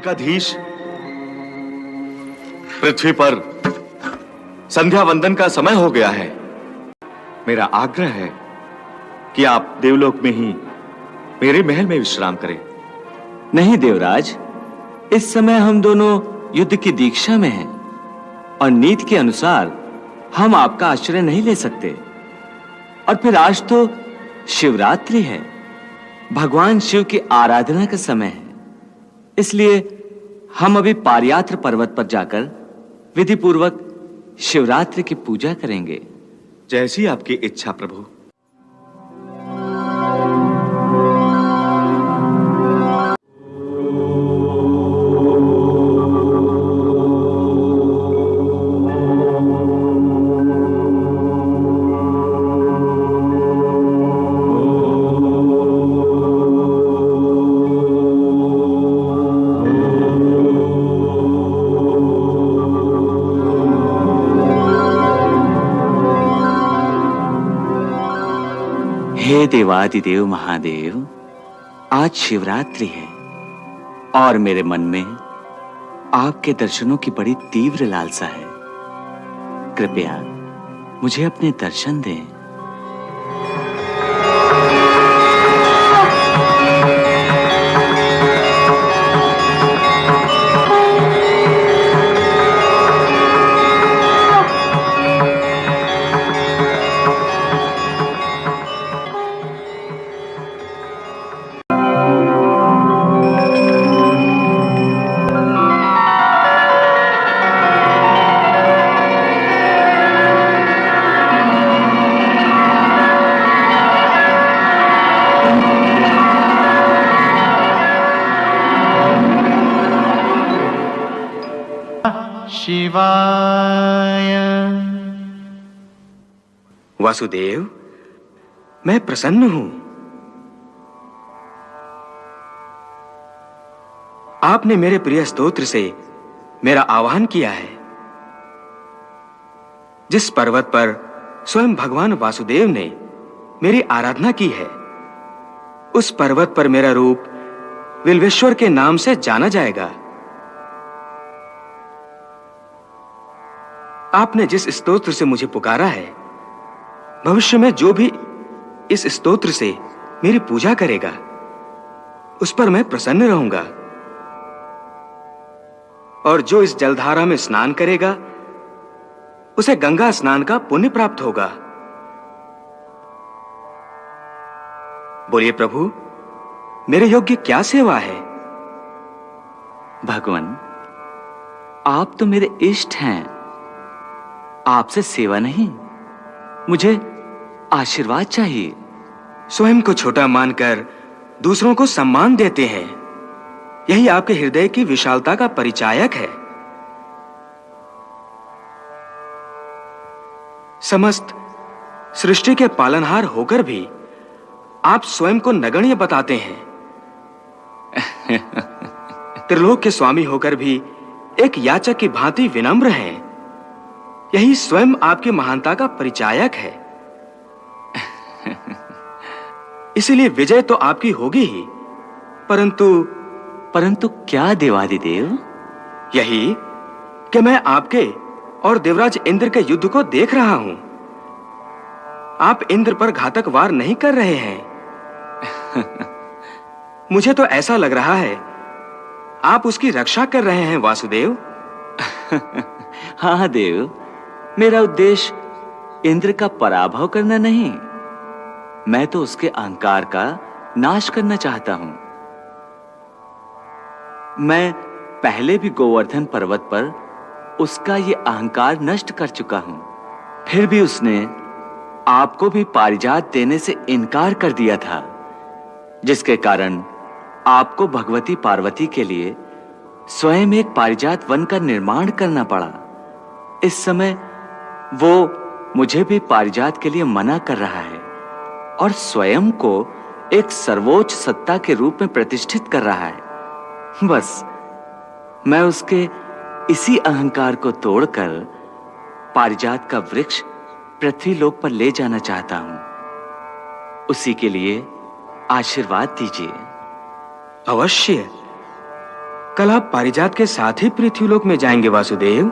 द्वारिकाधीश, पृथ्वी पर संध्या वंदन का समय हो गया है। मेरा आग्रह है कि आप देवलोक में ही मेरे महल में विश्राम करें। नहीं देवराज, इस समय हम दोनों युद्ध की दीक्षा में हैं और नीति के अनुसार हम आपका आश्रय नहीं ले सकते। और फिर आज तो शिवरात्रि है, भगवान शिव की आराधना का समय है। इसलिए हम अभी पारियात्र पर्वत पर जाकर विधि पूर्वक शिवरात्रि की पूजा करेंगे। जैसी आपकी इच्छा प्रभु। हे देवादिदेव महादेव, आज शिवरात्रि है और मेरे मन में आपके दर्शनों की बड़ी तीव्र लालसा है। कृपया मुझे अपने दर्शन दें। शिवाय। वासुदेव, मैं प्रसन्न हूं। आपने मेरे प्रिय स्तोत्र से मेरा आह्वान किया है। जिस पर्वत पर स्वयं भगवान वासुदेव ने मेरी आराधना की है, उस पर्वत पर मेरा रूप विल्वेश्वर के नाम से जाना जाएगा। आपने जिस स्तोत्र से मुझे पुकारा है, भविष्य में जो भी इस स्तोत्र से मेरी पूजा करेगा, उस पर मैं प्रसन्न रहूंगा। और जो इस जलधारा में स्नान करेगा, उसे गंगा स्नान का पुण्य प्राप्त होगा। बोलिए प्रभु, मेरे योग्य क्या सेवा है? भगवान, आप तो मेरे इष्ट हैं। आपसे सेवा नहीं, मुझे आशीर्वाद चाहिए। स्वयं को छोटा मानकर दूसरों को सम्मान देते हैं, यही आपके हृदय की विशालता का परिचायक है। समस्त सृष्टि के पालनहार होकर भी आप स्वयं को नगण्य बताते हैं। त्रिलोक के स्वामी होकर भी एक याचक की भांति विनम्र हैं। यही स्वयं आपकी महानता का परिचायक है। इसीलिए विजय तो आपकी होगी ही, परंतु क्या देवादिदेव? यही कि मैं आपके और देवराज इंद्र के युद्ध को देख रहा हूं। आप इंद्र पर घातक वार नहीं कर रहे हैं। मुझे तो ऐसा लग रहा है आप उसकी रक्षा कर रहे हैं वासुदेव। हाँ देव, मेरा उद्देश्य इंद्र का पराभव करना नहीं, मैं तो उसके अहंकार का नाश करना चाहता हूं। मैं पहले भी गोवर्धन पर्वत पर उसका ये अहंकार नष्ट कर चुका हूं। फिर भी उसने आपको भी पारिजात देने से इनकार कर दिया था, जिसके कारण आपको भगवती पार्वती के लिए स्वयं एक पारिजात वन का निर्माण करना पड़ा। इस समय वो मुझे भी पारिजात के लिए मना कर रहा है और स्वयं को एक सर्वोच्च सत्ता के रूप में प्रतिष्ठित कर रहा है। बस मैं उसके इसी अहंकार को तोड़कर पारिजात का वृक्ष पृथ्वी लोक पर ले जाना चाहता हूं। उसी के लिए आशीर्वाद दीजिए। अवश्य। कल आप पारिजात के साथ ही पृथ्वीलोक में जाएंगे वासुदेव।